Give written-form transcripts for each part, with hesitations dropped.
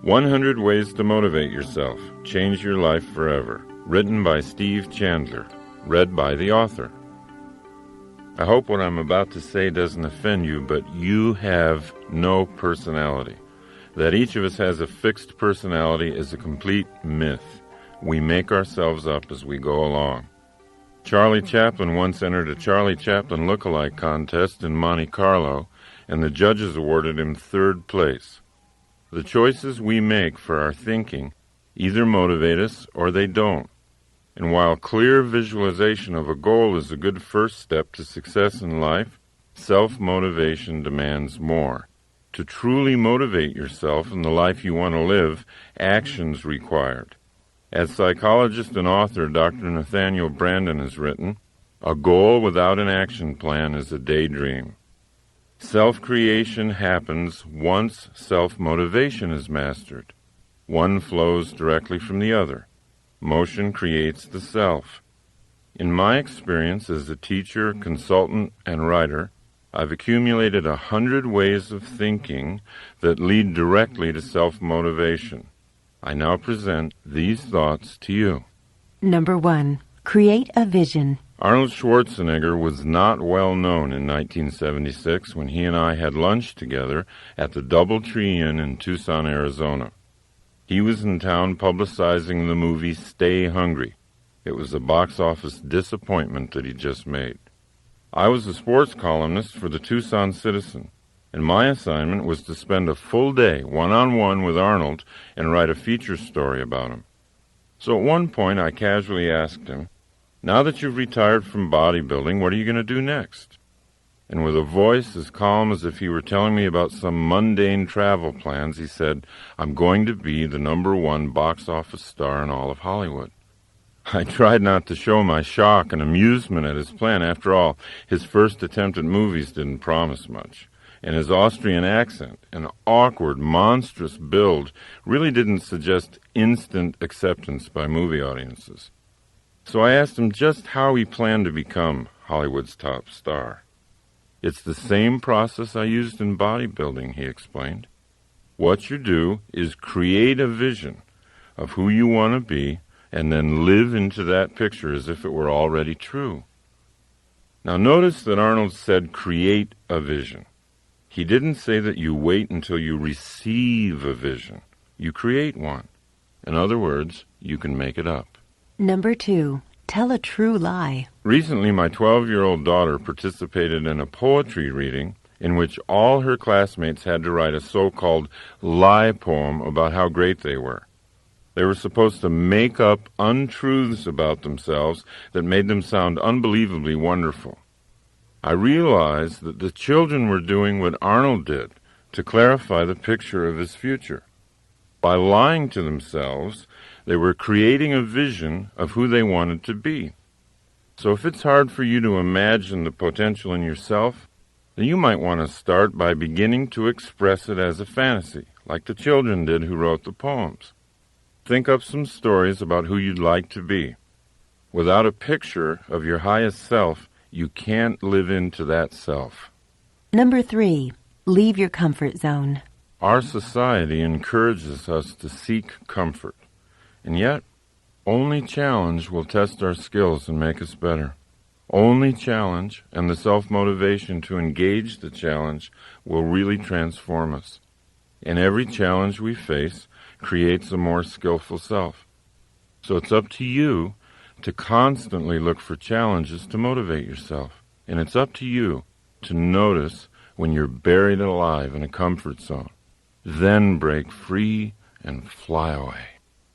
100 Ways to Motivate Yourself. Change Your Life Forever. Written by Steve Chandler. Read by the author. I hope what I'm about to say doesn't offend you, but you have no personality. That each of us has a fixed personality is a complete myth. We make ourselves up as we go along. Charlie Chaplin once entered a Charlie Chaplin look-alike contest in Monte Carlo, and the judges awarded him third place. The choices we make for our thinking either motivate us or they don't. And while clear visualization of a goal is a good first step to success in life, self-motivation demands more. To truly motivate yourself in the life you want to live, action's required. As psychologist and author Dr. Nathaniel Branden has written, a goal without an action plan is a daydream. Self-creation happens once self-motivation is mastered. One flows directly from the other. Motion creates the self. In my experience as a teacher, consultant, and writer, I've accumulated 100 ways of thinking that lead directly to self-motivation. I now present these thoughts to you. Number 1. Create a vision. Arnold Schwarzenegger was not well known in 1976 when he and I had lunch together at the DoubleTree Inn in Tucson, Arizona. He was in town publicizing the movie Stay Hungry. It was a box office disappointment that he just made. I was a sports columnist for the Tucson Citizen, and my assignment was to spend a full day one-on-one with Arnold and write a feature story about him. So at one point I casually asked him, "Now that you've retired from bodybuilding, what are you going to do next?" And with a voice as calm as if he were telling me about some mundane travel plans, he said, "I'm going to be the #1 box office star in all of Hollywood." I tried not to show my shock and amusement at his plan. After all, his first attempt at movies didn't promise much, and his Austrian accent, an awkward, monstrous build, really didn't suggest instant acceptance by movie audiences. So I asked him just how he planned to become Hollywood's top star. "It's the same process I used in bodybuilding," he explained. "What you do is create a vision of who you want to be and then live into that picture as if it were already true." Now notice that Arnold said create a vision. He didn't say that you wait until you receive a vision. You create one. In other words, you can make it up. Number 2. Tell a true lie. Recently, my 12-year-old daughter participated in a poetry reading in which all her classmates had to write a so-called lie poem about how great they were. They were supposed to make up untruths about themselves that made them sound unbelievably wonderful. I realized that the children were doing what Arnold did to clarify the picture of his future. By lying to themselves, they were creating a vision of who they wanted to be. So if it's hard for you to imagine the potential in yourself, then you might want to start by beginning to express it as a fantasy, like the children did who wrote the poems. Think up some stories about who you'd like to be. Without a picture of your highest self, you can't live into that self. Number 3. Leave your comfort zone. Our society encourages us to seek comfort, and yet only challenge will test our skills and make us better. Only challenge and the self-motivation to engage the challenge will really transform us. And every challenge we face creates a more skillful self. So it's up to you to constantly look for challenges to motivate yourself. And it's up to you to notice when you're buried alive in a comfort zone. Then break free and fly away.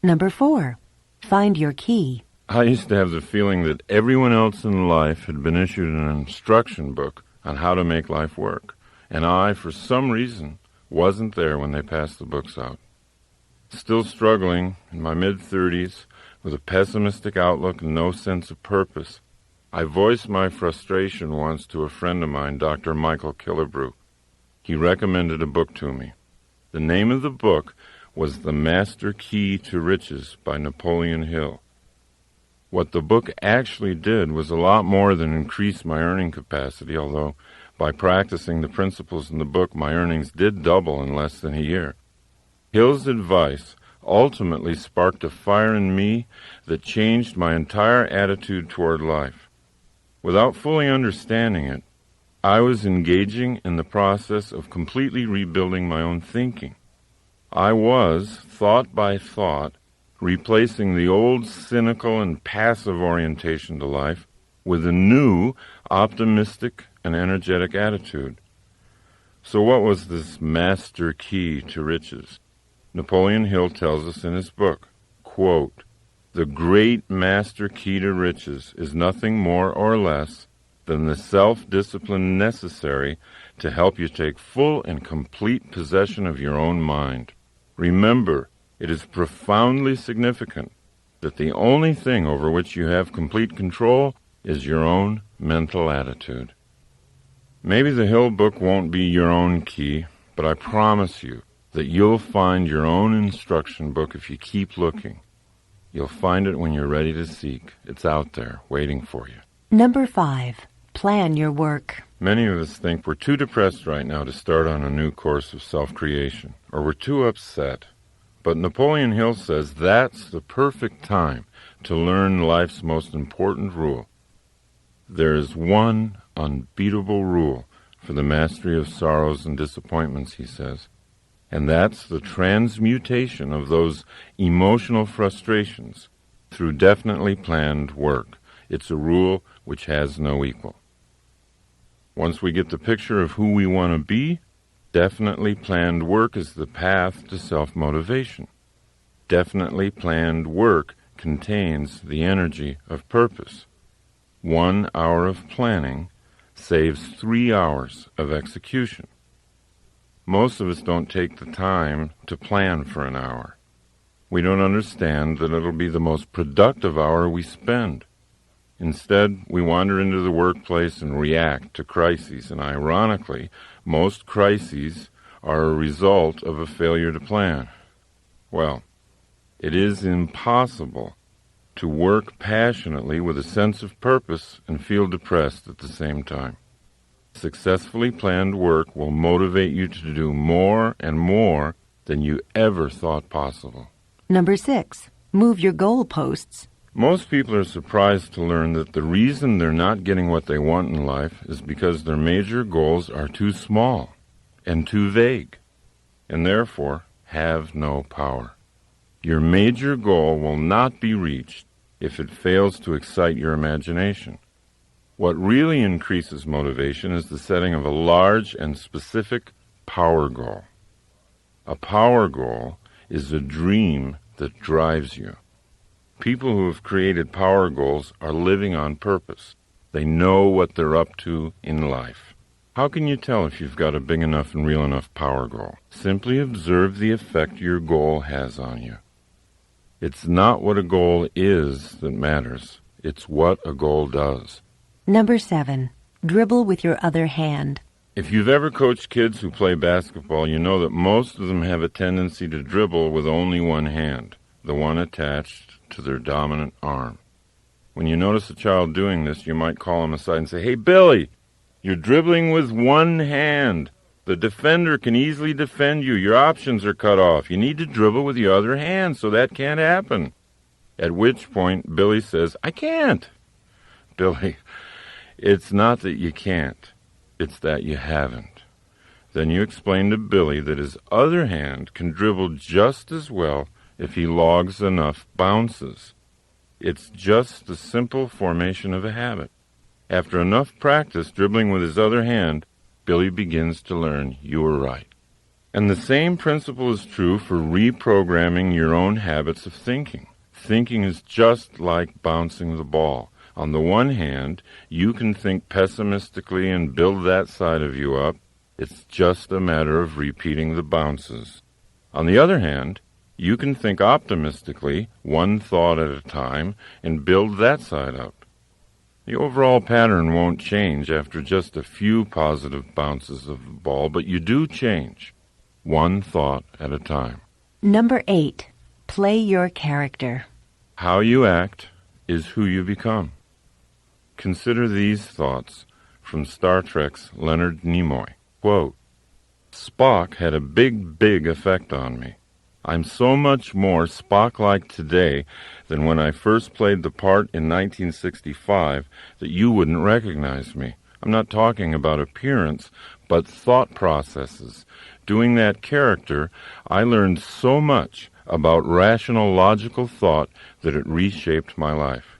Number 4. Find your key. I used to have the feeling that everyone else in life had been issued an instruction book on how to make life work, and I, for some reason, wasn't there when they passed the books out. Still struggling in my mid-30s with a pessimistic outlook and no sense of purpose, I voiced my frustration once to a friend of mine, Dr. Michael Killebrew. He recommended a book to me. The name of the book was The Master Key to Riches by Napoleon Hill. What the book actually did was a lot more than increase my earning capacity, although by practicing the principles in the book, my earnings did double in less than a year. Hill's advice ultimately sparked a fire in me that changed my entire attitude toward life. Without fully understanding it, I was engaging in the process of completely rebuilding my own thinking. I was, thought by thought, replacing the old cynical and passive orientation to life with a new, optimistic and energetic attitude. So what was this master key to riches? Napoleon Hill tells us in his book, quote, "The great master key to riches is nothing more or less than the self-discipline necessary to help you take full and complete possession of your own mind. Remember, it is profoundly significant that the only thing over which you have complete control is your own mental attitude." Maybe the Hill book won't be your own key, but I promise you that you'll find your own instruction book if you keep looking. You'll find it when you're ready to seek. It's out there, waiting for you. Number 5. Plan your work. Many of us think we're too depressed right now to start on a new course of self-creation, or we're too upset. But Napoleon Hill says that's the perfect time to learn life's most important rule. There is one unbeatable rule for the mastery of sorrows and disappointments, he says, and that's the transmutation of those emotional frustrations through definitely planned work. It's a rule which has no equal. Once we get the picture of who we want to be, definitely planned work is the path to self-motivation. Definitely planned work contains the energy of purpose. 1 hour of planning saves 3 hours of execution. Most of us don't take the time to plan for an hour. We don't understand that it'll be the most productive hour we spend. Instead, we wander into the workplace and react to crises, and ironically, most crises are a result of a failure to plan. Well, it is impossible to work passionately with a sense of purpose and feel depressed at the same time. Successfully planned work will motivate you to do more and more than you ever thought possible. Number 6. Move your goalposts. Most people are surprised to learn that the reason they're not getting what they want in life is because their major goals are too small and too vague, and therefore have no power. Your major goal will not be reached if it fails to excite your imagination. What really increases motivation is the setting of a large and specific power goal. A power goal is a dream that drives you. People who have created power goals are living on purpose. They know what they're up to in life. How can you tell if you've got a big enough and real enough power goal? Simply observe the effect your goal has on you. It's not what a goal is that matters. It's what a goal does. Number 7. Dribble with your other hand. If you've ever coached kids who play basketball, you know that most of them have a tendency to dribble with only one hand, the one attached to their dominant arm. When you notice a child doing this, you might call him aside and say, "Hey, Billy, you're dribbling with one hand. The defender can easily defend you. Your options are cut off. You need to dribble with your other hand, so that can't happen." At which point, Billy says, "I can't." Billy, it's not that you can't. It's that you haven't. Then you explain to Billy that his other hand can dribble just as well if he logs enough bounces. It's just the simple formation of a habit. After enough practice dribbling with his other hand, Billy begins to learn you were right. And the same principle is true for reprogramming your own habits of thinking. Thinking is just like bouncing the ball. On the one hand, you can think pessimistically and build that side of you up. It's just a matter of repeating the bounces. On the other hand, you can think optimistically, one thought at a time, and build that side up. The overall pattern won't change after just a few positive bounces of the ball, but you do change, one thought at a time. Number 8. Play your character. How you act is who you become. Consider these thoughts from Star Trek's Leonard Nimoy. Quote, "Spock had a big effect on me. I'm so much more Spock-like today than when I first played the part in 1965 that you wouldn't recognize me. I'm not talking about appearance, but thought processes. Doing that character, I learned so much about rational, logical thought that it reshaped my life.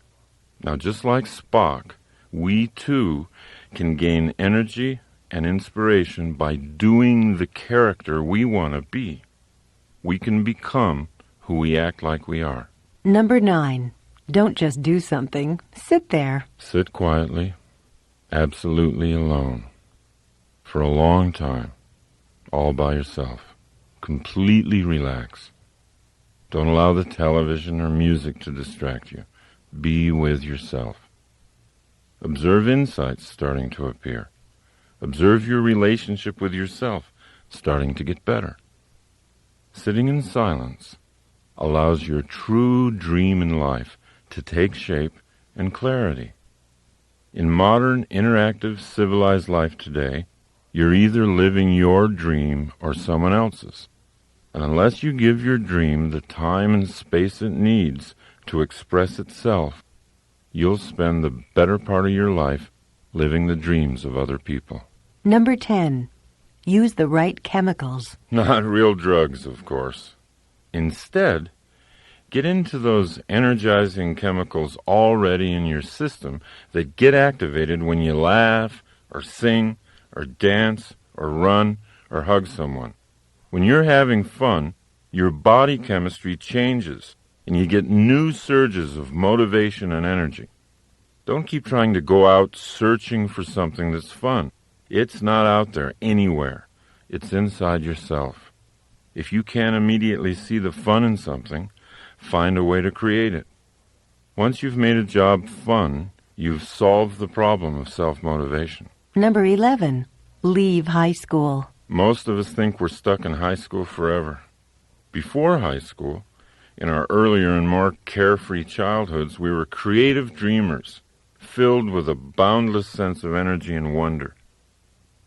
Now, just like Spock, we too can gain energy and inspiration by doing the character we want to be. We can become who we act like we are. Number 9. Don't just do something. Sit there. Sit quietly, absolutely alone, for a long time, all by yourself. Completely relax. Don't allow the television or music to distract you. Be with yourself. Observe insights starting to appear. Observe your relationship with yourself starting to get better. Sitting in silence allows your true dream in life to take shape and clarity. In modern, interactive, civilized life today, you're either living your dream or someone else's. And unless you give your dream the time and space it needs to express itself, you'll spend the better part of your life living the dreams of other people. Number 10. Use the right chemicals. Not real drugs, of course. Instead, get into those energizing chemicals already in your system that get activated when you laugh, or sing, or dance, or run, or hug someone. When you're having fun, your body chemistry changes, and you get new surges of motivation and energy. Don't keep trying to go out searching for something that's fun. It's not out there anywhere. It's inside yourself. If you can't immediately see the fun in something, find a way to create it. Once you've made a job fun, you've solved the problem of self-motivation. Number 11. Leave high school. Most of us think we're stuck in high school forever. Before high school, in our earlier and more carefree childhoods, we were creative dreamers, filled with a boundless sense of energy and wonder.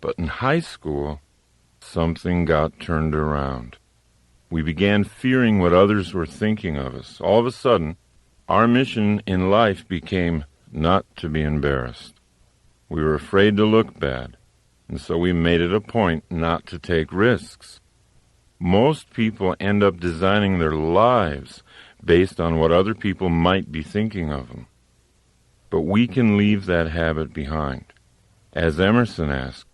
But in high school, something got turned around. We began fearing what others were thinking of us. All of a sudden, our mission in life became not to be embarrassed. We were afraid to look bad, and so we made it a point not to take risks. Most people end up designing their lives based on what other people might be thinking of them. But we can leave that habit behind. As Emerson asked,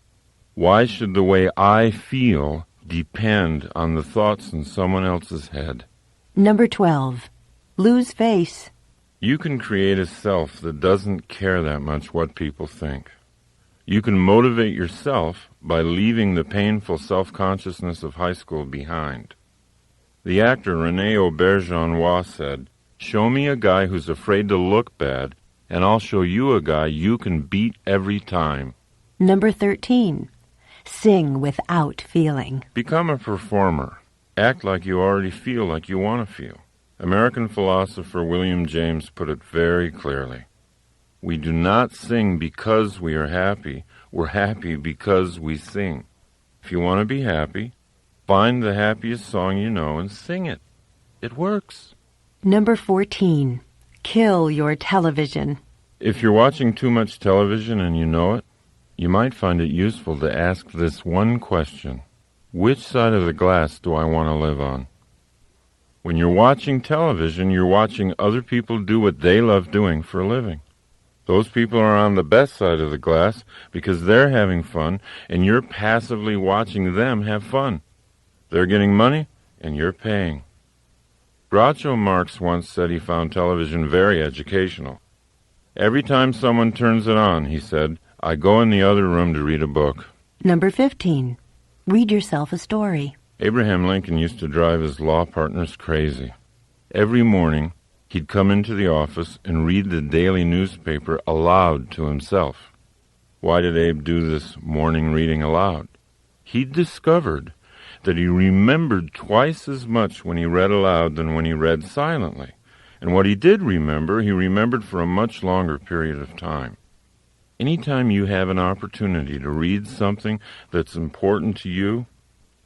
why should the way I feel depend on the thoughts in someone else's head? Number 12. Lose face. You can create a self that doesn't care that much what people think. You can motivate yourself by leaving the painful self-consciousness of high school behind. The actor René Auberjonois said, "Show me a guy who's afraid to look bad, and I'll show you a guy you can beat every time." Number 13. Sing without feeling. Become a performer. Act like you already feel like you want to feel. American philosopher William James put it very clearly. We do not sing because we are happy. We're happy because we sing. If you want to be happy, find the happiest song you know and sing it. It works. Number 14. Kill your television. If you're watching too much television and you know it, you might find it useful to ask this one question. Which side of the glass do I want to live on? When you're watching television, you're watching other people do what they love doing for a living. Those people are on the best side of the glass because they're having fun, and you're passively watching them have fun. They're getting money, and you're paying. Groucho Marx once said he found television very educational. Every time someone turns it on, he said, I go in the other room to read a book. Number 15. Read yourself a story. Abraham Lincoln used to drive his law partners crazy. Every morning, he'd come into the office and read the daily newspaper aloud to himself. Why did Abe do this morning reading aloud? He'd discovered that he remembered twice as much when he read aloud than when he read silently. And what he did remember, he remembered for a much longer period of time. Anytime you have an opportunity to read something that's important to you,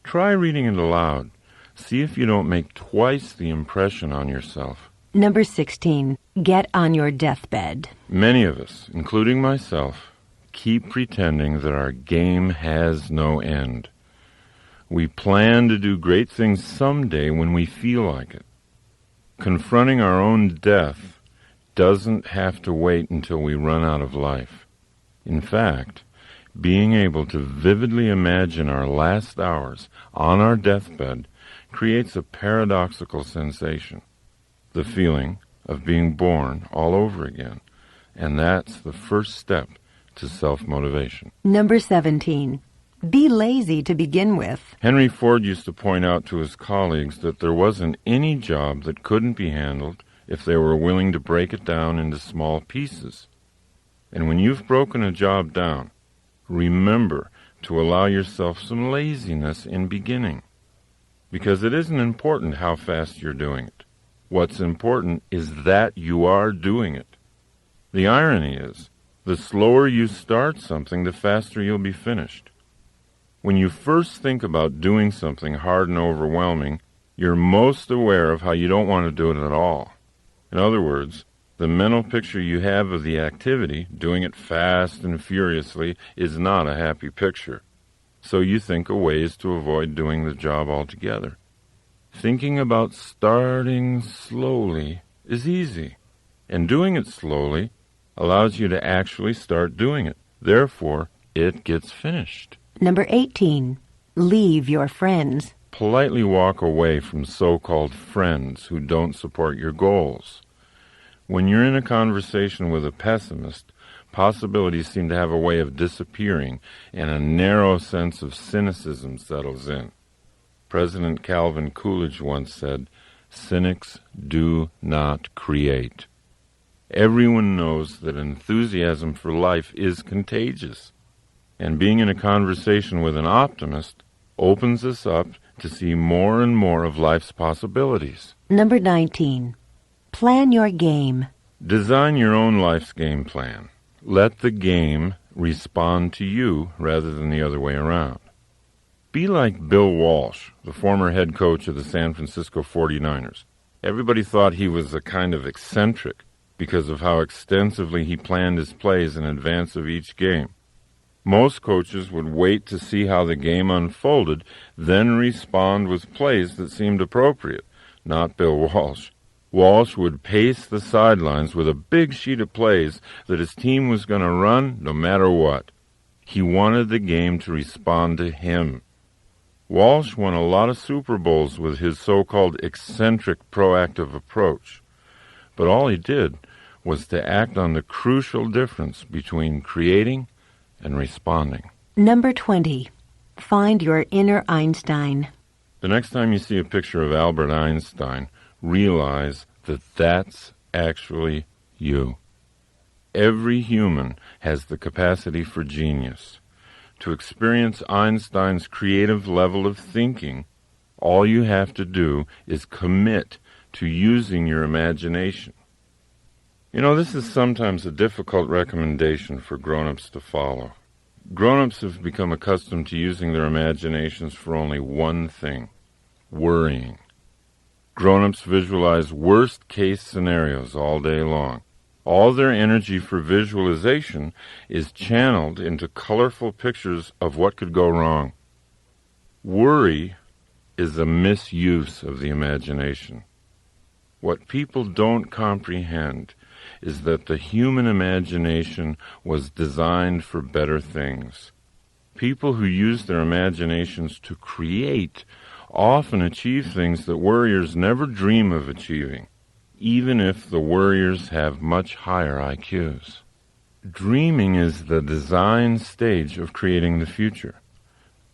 try reading it aloud. See if you don't make twice the impression on yourself. Number 16. Get on your deathbed. Many of us, including myself, keep pretending that our game has no end. We plan to do great things someday when we feel like it. Confronting our own death doesn't have to wait until we run out of life. In fact, being able to vividly imagine our last hours on our deathbed creates a paradoxical sensation, the feeling of being born all over again. And that's the first step to self-motivation. Number 17. Be lazy to begin with. Henry Ford used to point out to his colleagues that there wasn't any job that couldn't be handled if they were willing to break it down into small pieces. And when you've broken a job down, remember to allow yourself some laziness in beginning. Because it isn't important how fast you're doing it. What's important is that you are doing it. The irony is, the slower you start something, the faster you'll be finished. When you first think about doing something hard and overwhelming, you're most aware of how you don't want to do it at all. In other words, the mental picture you have of the activity, doing it fast and furiously, is not a happy picture. So you think of ways to avoid doing the job altogether. Thinking about starting slowly is easy, and doing it slowly allows you to actually start doing it. Therefore, it gets finished. Number 18. Leave your friends. Politely walk away from so-called friends who don't support your goals. When you're in a conversation with a pessimist, possibilities seem to have a way of disappearing, and a narrow sense of cynicism settles in. President Calvin Coolidge once said, "Cynics do not create." Everyone knows that enthusiasm for life is contagious, and being in a conversation with an optimist opens us up to see more and more of life's possibilities. Number 19. Plan your game. Design your own life's game plan. Let the game respond to you rather than the other way around. Be like Bill Walsh, the former head coach of the San Francisco 49ers. Everybody thought he was a kind of eccentric because of how extensively he planned his plays in advance of each game. Most coaches would wait to see how the game unfolded, then respond with plays that seemed appropriate. Not Bill Walsh. Walsh would pace the sidelines with a big sheet of plays that his team was going to run no matter what. He wanted the game to respond to him. Walsh won a lot of Super Bowls with his so-called eccentric proactive approach. But all he did was to act on the crucial difference between creating and responding. Number 20. Find your inner Einstein. The next time you see a picture of Albert Einstein, realize that that's actually you. Every human has the capacity for genius. To experience Einstein's creative level of thinking, all you have to do is commit to using your imagination. You know, this is sometimes a difficult recommendation for grown-ups to follow. Grown-ups have become accustomed to using their imaginations for only one thing: worrying. Grown-ups visualize worst-case scenarios all day long. All their energy for visualization is channeled into colorful pictures of what could go wrong. Worry is a misuse of the imagination. What people don't comprehend is that the human imagination was designed for better things. People who use their imaginations to create often achieve things that worriers never dream of achieving, even if the worriers have much higher IQs. Dreaming is the design stage of creating the future.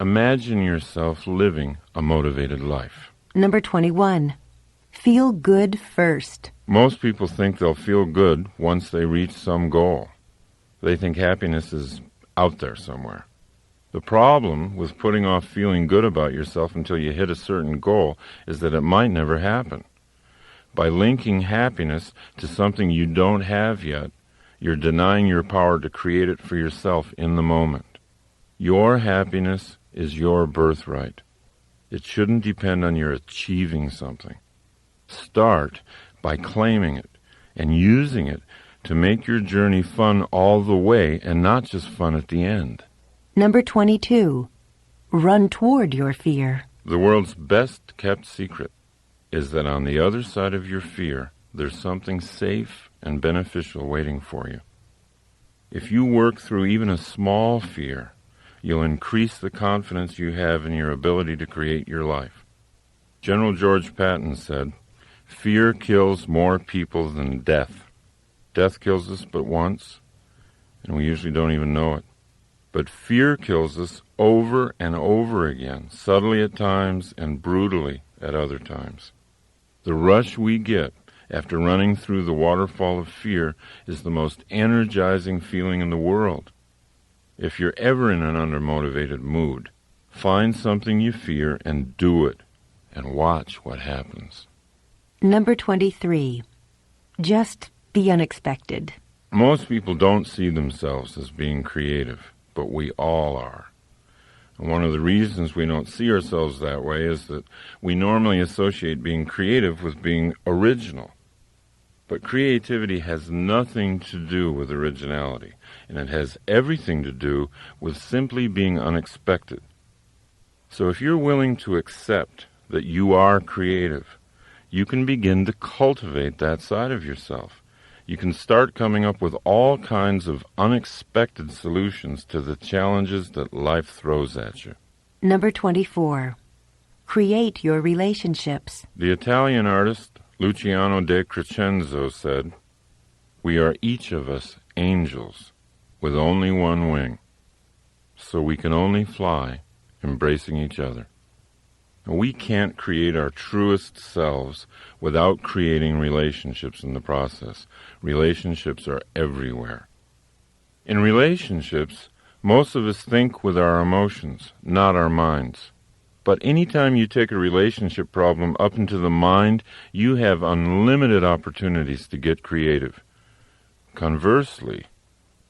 Imagine yourself living a motivated life. Number 21. Feel good first. Most people think they'll feel good once they reach some goal. They think happiness is out there somewhere. The problem with putting off feeling good about yourself until you hit a certain goal is that it might never happen. By linking happiness to something you don't have yet, you're denying your power to create it for yourself in the moment. Your happiness is your birthright. It shouldn't depend on your achieving something. Start by claiming it and using it to make your journey fun all the way and not just fun at the end. Number 22. Run toward your fear. The world's best kept secret is that on the other side of your fear, there's something safe and beneficial waiting for you. If you work through even a small fear, you'll increase the confidence you have in your ability to create your life. General George Patton said, "Fear kills more people than death. Death kills us but once, and we usually don't even know it. But fear kills us over and over again, subtly at times and brutally at other times. The rush we get after running through the waterfall of fear is the most energizing feeling in the world. If you're ever in an undermotivated mood, find something you fear and do it, and watch what happens." Number 23. Just the unexpected. Most people don't see themselves as being creative, but we all are. And one of the reasons we don't see ourselves that way is that we normally associate being creative with being original. But creativity has nothing to do with originality, and it has everything to do with simply being unexpected. So if you're willing to accept that you are creative, you can begin to cultivate that side of yourself. You can start coming up with all kinds of unexpected solutions to the challenges that life throws at you. Number 24. Create your relationships. The Italian artist Luciano de Crescenzo said, "We are each of us angels with only one wing, so we can only fly embracing each other." We can't create our truest selves without creating relationships in the process. Relationships are everywhere. In relationships, most of us think with our emotions, not our minds. But anytime you take a relationship problem up into the mind, you have unlimited opportunities to get creative. Conversely,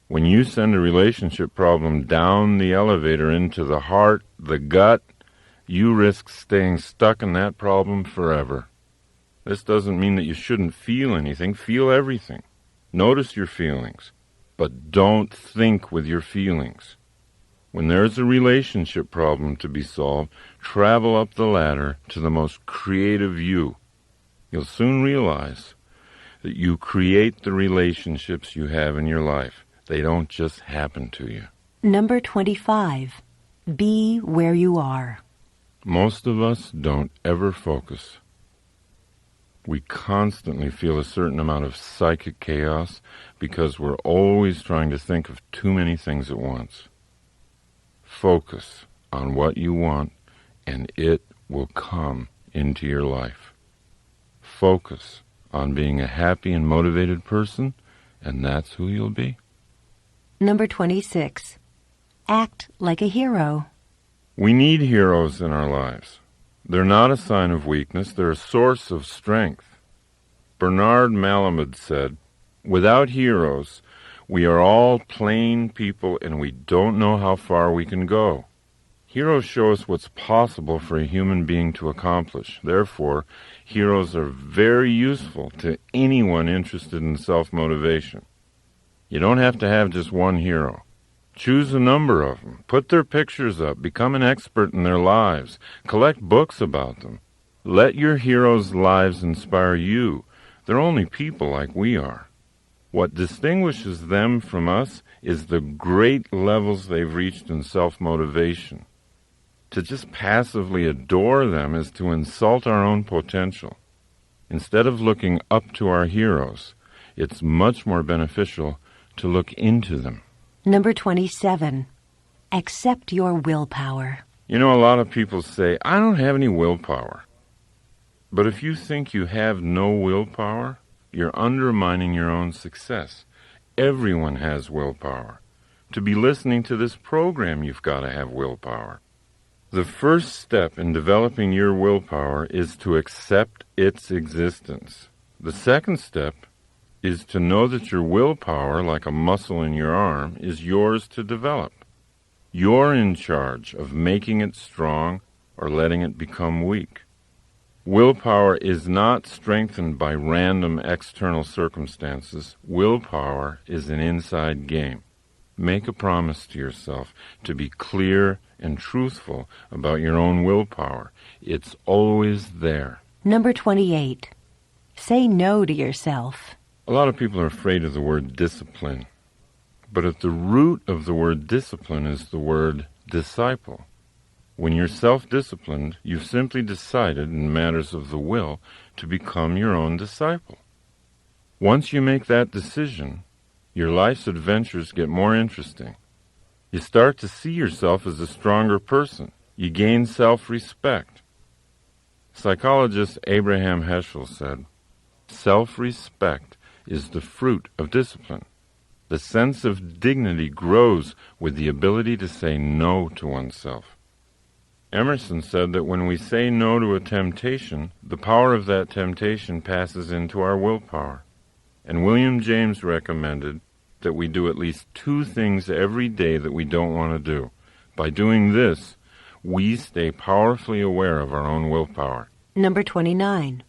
when you send a relationship problem down the elevator into the heart, the gut, you risk staying stuck in that problem forever. This doesn't mean that you shouldn't feel anything. Feel everything. Notice your feelings, but don't think with your feelings. When there's a relationship problem to be solved, travel up the ladder to the most creative you. You'll soon realize that you create the relationships you have in your life. They don't just happen to you. Number 25. Be where you are. Most of us don't ever focus. We constantly feel a certain amount of psychic chaos because we're always trying to think of too many things at once. Focus on what you want, and it will come into your life. Focus on being a happy and motivated person, and that's who you'll be. Number 26. Act like a hero. We need heroes in our lives. They're not a sign of weakness, they're a source of strength. Bernard Malamud said, "Without heroes, we are all plain people and we don't know how far we can go." Heroes show us what's possible for a human being to accomplish. Therefore, heroes are very useful to anyone interested in self-motivation. You don't have to have just one hero. Choose a number of them. Put their pictures up. Become an expert in their lives. Collect books about them. Let your heroes' lives inspire you. They're only people like we are. What distinguishes them from us is the great levels they've reached in self-motivation. To just passively adore them is to insult our own potential. Instead of looking up to our heroes, it's much more beneficial to look into them. Number 27. Accept your willpower. You know, a lot of people say, "I don't have any willpower." But if you think you have no willpower, you're undermining your own success. Everyone has willpower. To be listening to this program, you've got to have willpower. The first step in developing your willpower is to accept its existence. The second step is to know that your willpower, like a muscle in your arm, is yours to develop. You're in charge of making it strong or letting it become weak. Willpower is not strengthened by random external circumstances. Willpower is an inside game. Make a promise to yourself to be clear and truthful about your own willpower. It's always there. Number 28. Say no to yourself. A lot of people are afraid of the word discipline. But at the root of the word discipline is the word disciple. When you're self-disciplined, you've simply decided in matters of the will to become your own disciple. Once you make that decision, your life's adventures get more interesting. You start to see yourself as a stronger person. You gain self-respect. Psychologist Abraham Heschel said, "Self-respect is the fruit of discipline. The sense of dignity grows with the ability to say no to oneself." Emerson said that when we say no to a temptation, the power of that temptation passes into our willpower. And William James recommended that we do at least 2 things every day that we don't want to do. By doing this, we stay powerfully aware of our own willpower. Number 29.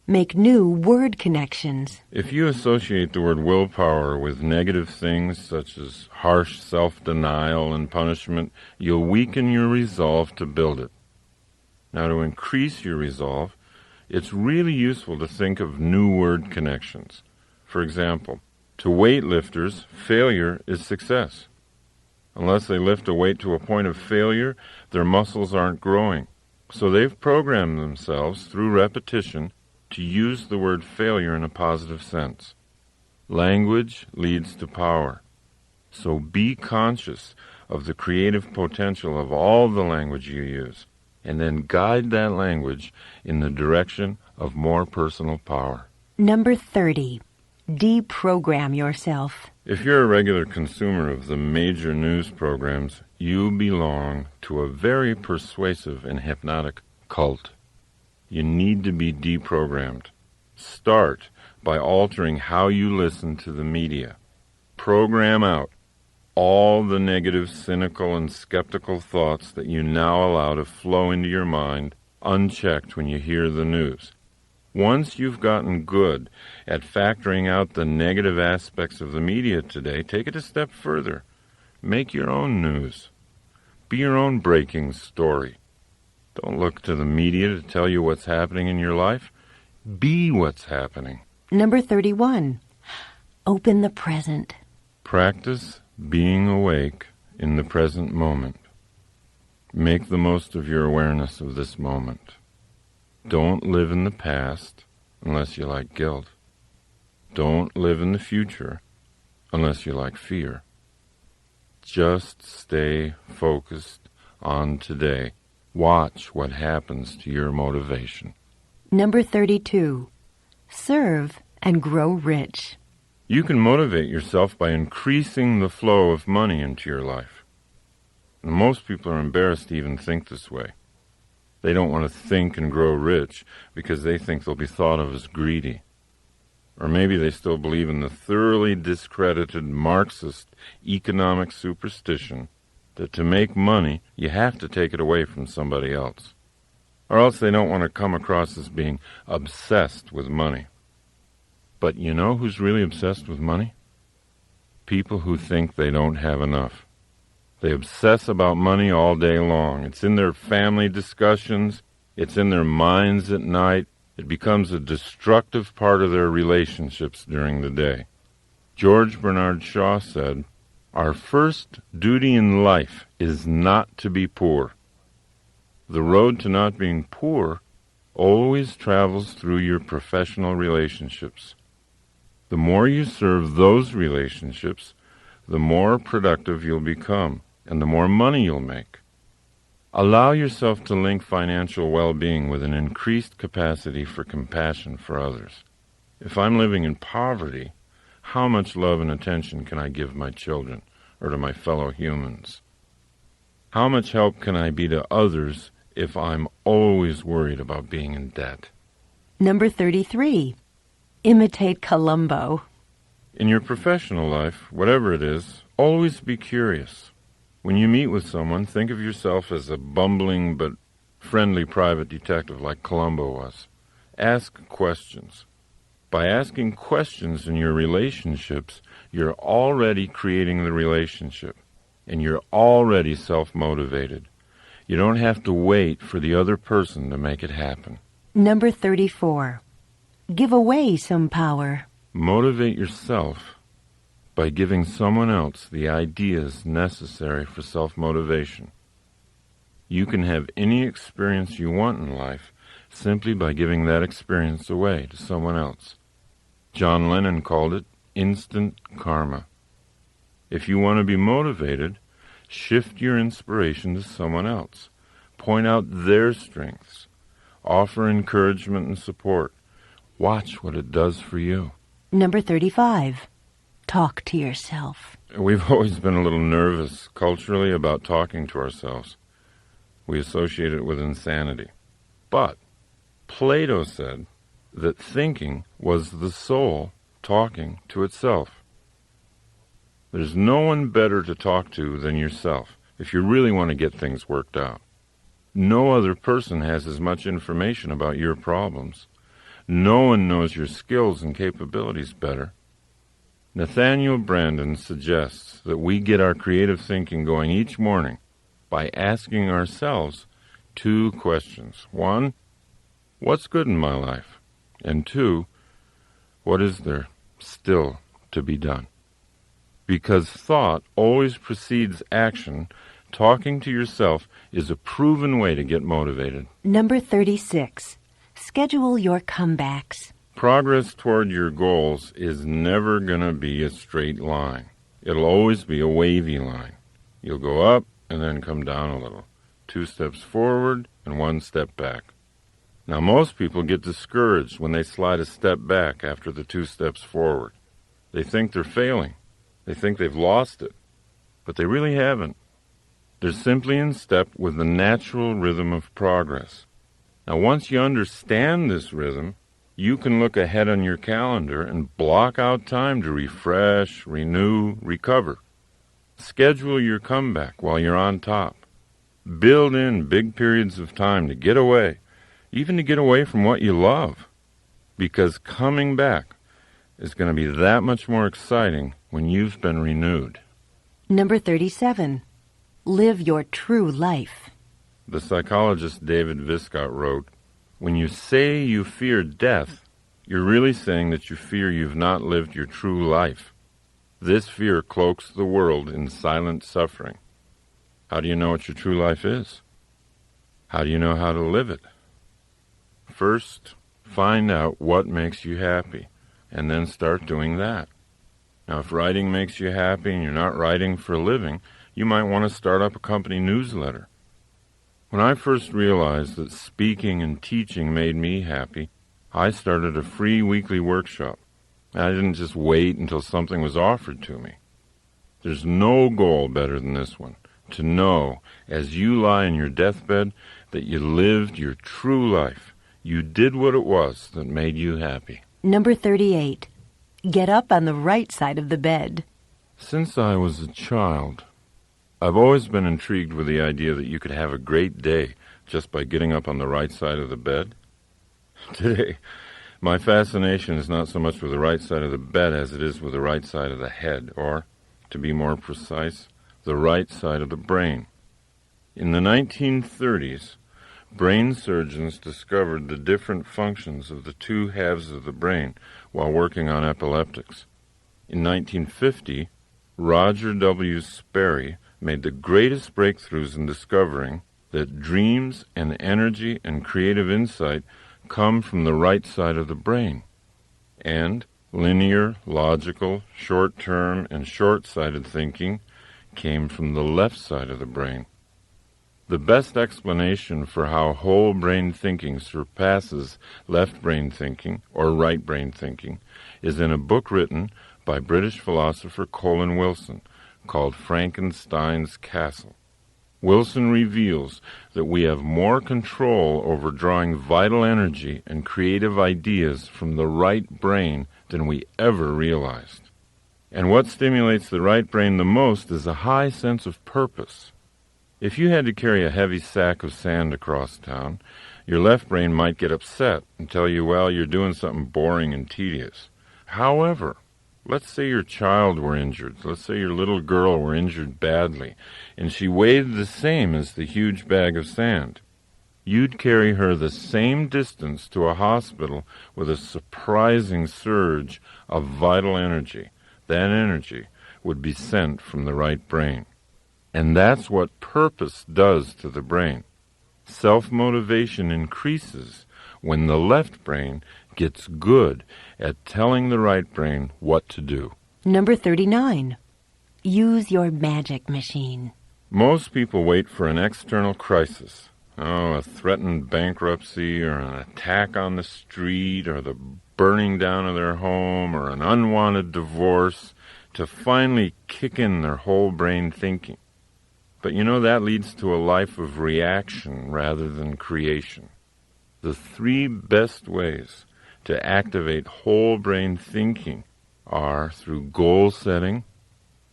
Make new word connections. If you associate the word willpower with negative things such as harsh self-denial and punishment, you'll weaken your resolve to build it. Now, to increase your resolve, it's really useful to think of new word connections. For example, to weightlifters, failure is success. Unless they lift a weight to a point of failure, their muscles aren't growing. So they've programmed themselves through repetition to use the word failure in a positive sense. Language leads to power. So be conscious of the creative potential of all the language you use, and then guide that language in the direction of more personal power. Number 30. Deprogram yourself. If you're a regular consumer of the major news programs, you belong to a very persuasive and hypnotic cult. You need to be deprogrammed. Start by altering how you listen to the media. Program out all the negative, cynical, and skeptical thoughts that you now allow to flow into your mind unchecked when you hear the news. Once you've gotten good at factoring out the negative aspects of the media today, take it a step further. Make your own news. Be your own breaking story. Don't look to the media to tell you what's happening in your life. Be what's happening. Number 31. Open the present. Practice being awake in the present moment. Make the most of your awareness of this moment. Don't live in the past unless you like guilt. Don't live in the future unless you like fear. Just stay focused on today. Watch what happens to your motivation. Number 32. Serve and grow rich. You can motivate yourself by increasing the flow of money into your life. And most people are embarrassed to even think this way. They don't want to think and grow rich because they think they'll be thought of as greedy. Or maybe they still believe in the thoroughly discredited Marxist economic superstition that to make money, you have to take it away from somebody else. Or else they don't want to come across as being obsessed with money. But you know who's really obsessed with money? People who think they don't have enough. They obsess about money all day long. It's in their family discussions. It's in their minds at night. It becomes a destructive part of their relationships during the day. George Bernard Shaw said, "Our first duty in life is not to be poor. The road to not being poor always travels through your professional relationships. The more you serve those relationships, the more productive you'll become, and the more money you'll make. Allow yourself to link financial well-being with an increased capacity for compassion for others. If I'm living in poverty, how much love and attention can I give my children or to my fellow humans? How much help can I be to others if I'm always worried about being in debt?" Number 33. Imitate Columbo. In your professional life, whatever it is, always be curious. When you meet with someone, think of yourself as a bumbling but friendly private detective like Columbo was. Ask questions. By asking questions in your relationships, you're already creating the relationship, and you're already self-motivated. You don't have to wait for the other person to make it happen. Number 34. Give away some power. Motivate yourself by giving someone else the ideas necessary for self-motivation. You can have any experience you want in life simply by giving that experience away to someone else. John Lennon called it instant karma. If you want to be motivated, shift your inspiration to someone else. Point out their strengths. Offer encouragement and support. Watch what it does for you. Number 35. Talk to yourself. We've always been a little nervous culturally about talking to ourselves. We associate it with insanity. But Plato said that thinking was the soul talking to itself. There's no one better to talk to than yourself if you really want to get things worked out. No other person has as much information about your problems. No one knows your skills and capabilities better. Nathaniel Brandon suggests that we get our creative thinking going each morning by asking ourselves 2 questions. 1, what's good in my life? And 2, what is there still to be done? Because thought always precedes action, talking to yourself is a proven way to get motivated. Number 36. Schedule your comebacks. Progress toward your goals is never going to be a straight line. It'll always be a wavy line. You'll go up and then come down a little. 2 steps forward and 1 step back. Now, most people get discouraged when they slide a step back after the 2 steps forward. They think they're failing. They think they've lost it. But they really haven't. They're simply in step with the natural rhythm of progress. Now, once you understand this rhythm, you can look ahead on your calendar and block out time to refresh, renew, recover. Schedule your comeback while you're on top. Build in big periods of time to get away, even to get away from what you love, because coming back is going to be that much more exciting when you've been renewed. Number 37. Live your true life. The psychologist David Viscott wrote, when you say you fear death, you're really saying that you fear you've not lived your true life. This fear cloaks the world in silent suffering. How do you know what your true life is? How do you know how to live it? First, find out what makes you happy, and then start doing that. Now, if writing makes you happy and you're not writing for a living, you might want to start up a company newsletter. When I first realized that speaking and teaching made me happy, I started a free weekly workshop. I didn't just wait until something was offered to me. There's no goal better than this one, to know as you lie in your deathbed that you lived your true life. You did what it was that made you happy. Number 38. Get up on the right side of the bed. Since I was a child, I've always been intrigued with the idea that you could have a great day just by getting up on the right side of the bed. Today, my fascination is not so much with the right side of the bed as it is with the right side of the head, or, to be more precise, the right side of the brain. In the 1930s, brain surgeons discovered the different functions of the 2 halves of the brain while working on epileptics. In 1950, Roger W. Sperry made the greatest breakthroughs in discovering that dreams and energy and creative insight come from the right side of the brain, and linear, logical, short-term, and short-sighted thinking came from the left side of the brain. The best explanation for how whole brain thinking surpasses left brain thinking or right brain thinking is in a book written by British philosopher Colin Wilson called Frankenstein's Castle. Wilson reveals that we have more control over drawing vital energy and creative ideas from the right brain than we ever realized. And what stimulates the right brain the most is a high sense of purpose. If you had to carry a heavy sack of sand across town, your left brain might get upset and tell you, well, you're doing something boring and tedious. However, let's say your child were injured. Let's say your little girl were injured badly, and she weighed the same as the huge bag of sand. You'd carry her the same distance to a hospital with a surprising surge of vital energy. That energy would be sent from the right brain. And that's what purpose does to the brain. Self-motivation increases when the left brain gets good at telling the right brain what to do. Number 39. Use your magic machine. Most people wait for an external crisis. A threatened bankruptcy or an attack on the street or the burning down of their home or an unwanted divorce to finally kick in their whole brain thinking. But that leads to a life of reaction rather than creation. The 3 best ways to activate whole brain thinking are through goal setting,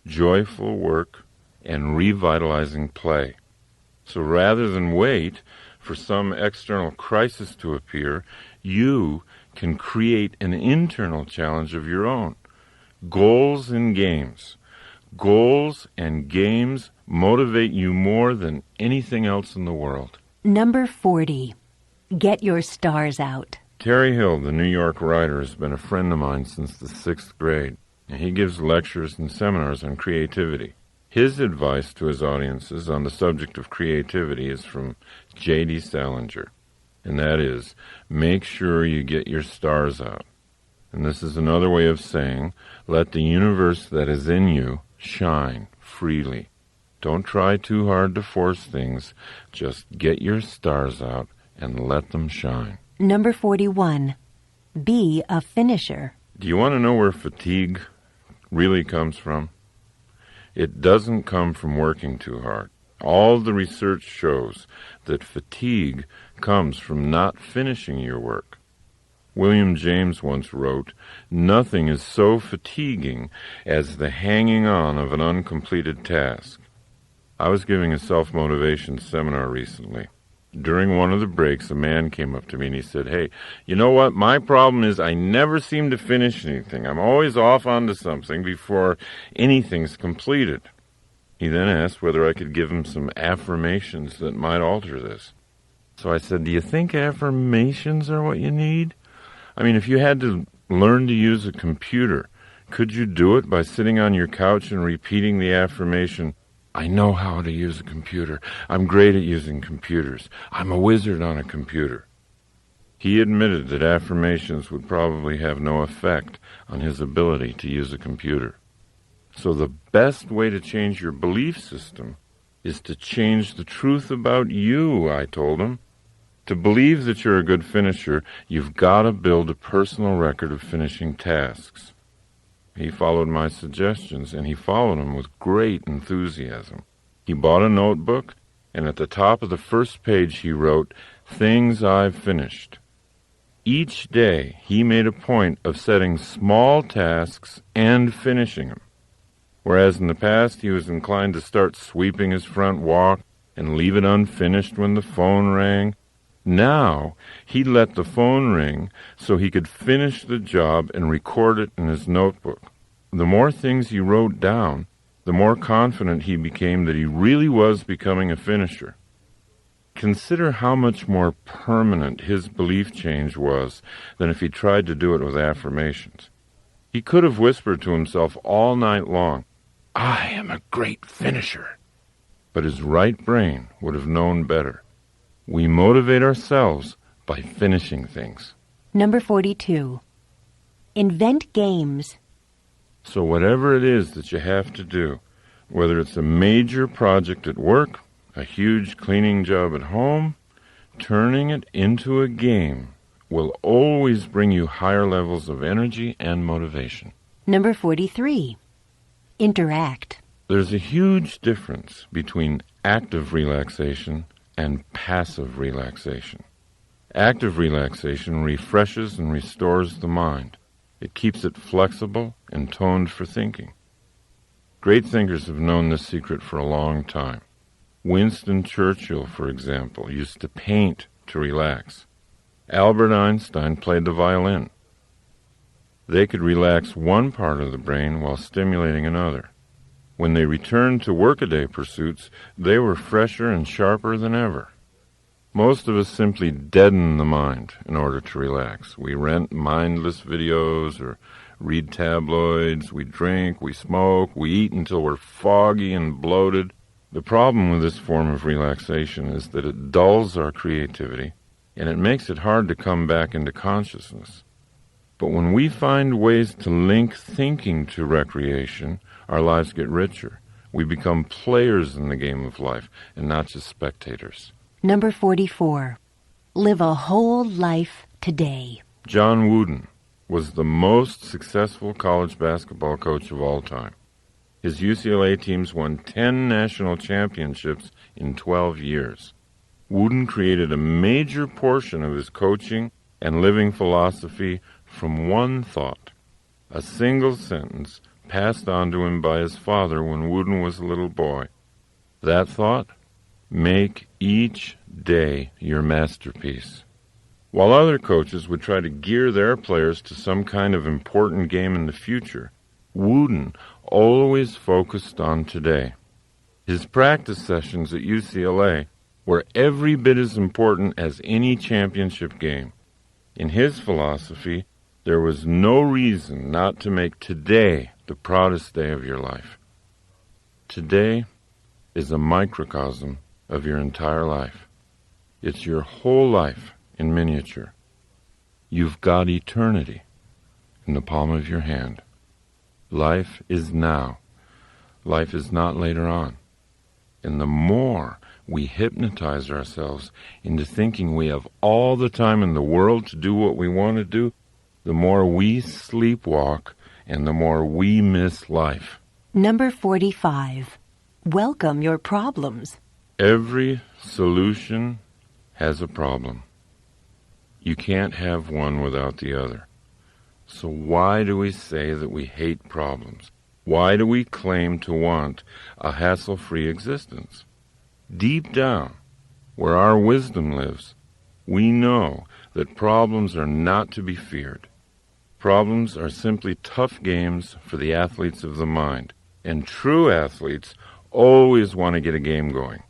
joyful work, and revitalizing play. So rather than wait for some external crisis to appear, you can create an internal challenge of your own. Goals and games. Goals and games motivate you more than anything else in the world. Number 40. Get your stars out. Terry Hill, the New York writer, has been a friend of mine since the 6th grade, and he gives lectures and seminars on creativity. His advice to his audiences on the subject of creativity is from J.D. Salinger, and that is, make sure you get your stars out. And this is another way of saying, let the universe that is in you shine freely. Don't try too hard to force things. Just get your stars out and let them shine. Number 41. Be a finisher. Do you want to know where fatigue really comes from? It doesn't come from working too hard. All the research shows that fatigue comes from not finishing your work. William James once wrote, "Nothing is so fatiguing as the hanging on of an uncompleted task." I was giving a self-motivation seminar recently. During one of the breaks, a man came up to me and he said, "Hey, you know what? My problem is I never seem to finish anything. I'm always off onto something before anything's completed." He then asked whether I could give him some affirmations that might alter this. So I said, "Do you think affirmations are what you need? I mean, if you had to learn to use a computer, could you do it by sitting on your couch and repeating the affirmation, 'I know how to use a computer. I'm great at using computers. I'm a wizard on a computer'?" He admitted that affirmations would probably have no effect on his ability to use a computer. So the best way to change your belief system is to change the truth about you, I told him. To believe that you're a good finisher, you've got to build a personal record of finishing tasks. He followed my suggestions, and he followed them with great enthusiasm. He bought a notebook, and at the top of the first page he wrote, "Things I've finished." Each day he made a point of setting small tasks and finishing them. Whereas in the past he was inclined to start sweeping his front walk and leave it unfinished when the phone rang, now he let the phone ring so he could finish the job and record it in his notebook. The more things he wrote down, the more confident he became that he really was becoming a finisher. Consider how much more permanent his belief change was than if he tried to do it with affirmations. He could have whispered to himself all night long, "I am a great finisher." But his right brain would have known better. We motivate ourselves by finishing things. Number 42. Invent games. So whatever it is that you have to do, whether it's a major project at work, a huge cleaning job at home, turning it into a game will always bring you higher levels of energy and motivation. Number 43. Interact. There's a huge difference between active relaxation and passive relaxation. Active relaxation refreshes and restores the mind. It keeps it flexible and toned for thinking. Great thinkers have known this secret for a long time. Winston Churchill, for example, used to paint to relax. Albert Einstein played the violin. They could relax one part of the brain while stimulating another. When they returned to workaday pursuits, they were fresher and sharper than ever. Most of us simply deaden the mind in order to relax. We rent mindless videos or read tabloids, we drink, we smoke, we eat until we're foggy and bloated. The problem with this form of relaxation is that it dulls our creativity and it makes it hard to come back into consciousness. But when we find ways to link thinking to recreation, our lives get richer. We become players in the game of life and not just spectators. Number 44. Live a whole life today. John Wooden was the most successful college basketball coach of all time. His UCLA teams won 10 national championships in 12 years. Wooden created a major portion of his coaching and living philosophy from one thought, a single sentence passed on to him by his father when Wooden was a little boy. That thought? Make each day your masterpiece. While other coaches would try to gear their players to some kind of important game in the future, Wooden always focused on today. His practice sessions at UCLA were every bit as important as any championship game. In his philosophy, there was no reason not to make today the proudest day of your life. Today is a microcosm of your entire life. It's your whole life in miniature. You've got eternity in the palm of your hand. Life is now. Life is not later on. And the more we hypnotize ourselves into thinking we have all the time in the world to do what we want to do, the more we sleepwalk and the more we miss life. Number 45. Welcome your problems. Every solution has a problem. You can't have one without the other. So why do we say that we hate problems? Why do we claim to want a hassle-free existence? Deep down, where our wisdom lives, we know that problems are not to be feared. Problems are simply tough games for the athletes of the mind, and true athletes always want to get a game going.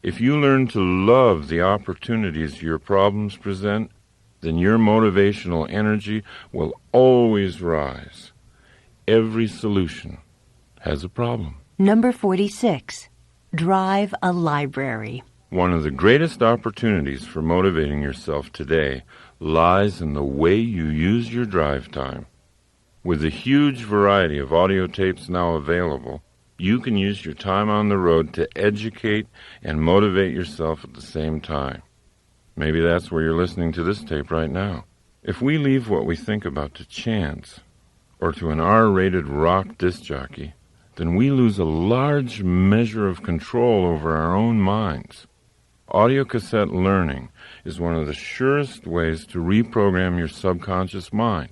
If you learn to love the opportunities your problems present, then your motivational energy will always rise. Every solution has a problem. Number 46. Drive a library. One of the greatest opportunities for motivating yourself today lies in the way you use your drive time. With the huge variety of audio tapes now available, you can use your time on the road to educate and motivate yourself at the same time. Maybe that's where you're listening to this tape right now. If we leave what we think about to chance or to an R-rated rock disc jockey, then we lose a large measure of control over our own minds. Audiocassette learning is one of the surest ways to reprogram your subconscious mind.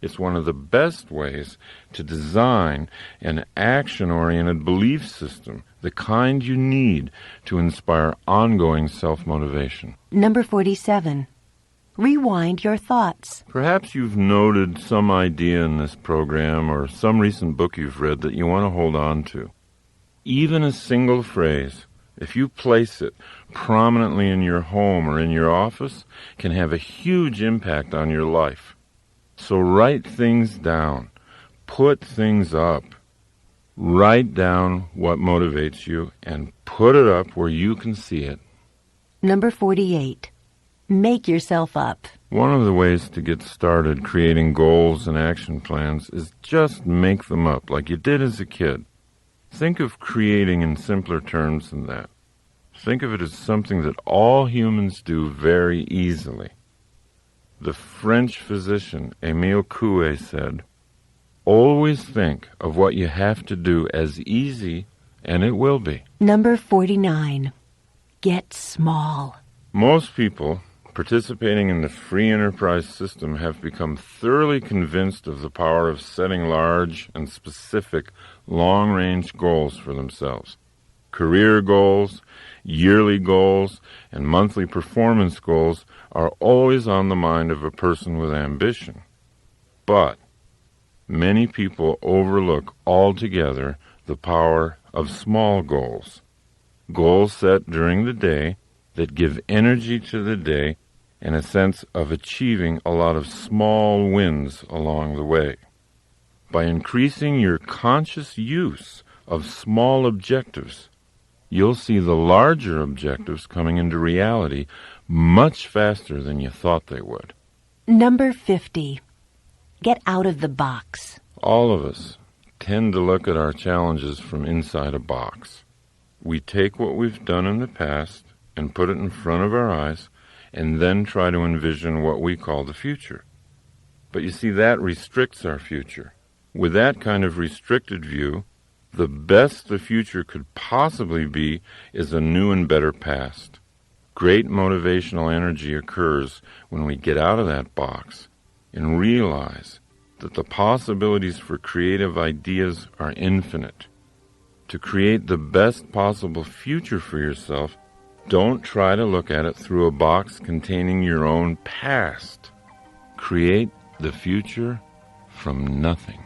It's one of the best ways to design an action-oriented belief system, the kind you need to inspire ongoing self-motivation. Number 47. Rewind your thoughts. Perhaps you've noted some idea in this program or some recent book you've read that you want to hold on to. Even a single phrase, if you place it prominently in your home or in your office, can have a huge impact on your life. So write things down. Put things up. Write down what motivates you and put it up where you can see it. Number 48. Make yourself up. One of the ways to get started creating goals and action plans is just make them up like you did as a kid. Think of creating in simpler terms than that. Think of it as something that all humans do very easily. The French physician Émile Coué said, "Always think of what you have to do as easy, and it will be." Number 49. Get small. Most people participating in the free enterprise system have become thoroughly convinced of the power of setting large and specific long-range goals for themselves. Career goals, yearly goals, and monthly performance goals are always on the mind of a person with ambition. But many people overlook altogether the power of small goals. Goals set during the day that give energy to the day and a sense of achieving a lot of small wins along the way. By increasing your conscious use of small objectives, you'll see the larger objectives coming into reality much faster than you thought they would. Number 50. Get out of the box. All of us tend to look at our challenges from inside a box. We take what we've done in the past and put it in front of our eyes and then try to envision what we call the future. But you see, that restricts our future. With that kind of restricted view, the best the future could possibly be is a new and better past. Great motivational energy occurs when we get out of that box and realize that the possibilities for creative ideas are infinite. To create the best possible future for yourself, don't try to look at it through a box containing your own past. Create the future from nothing.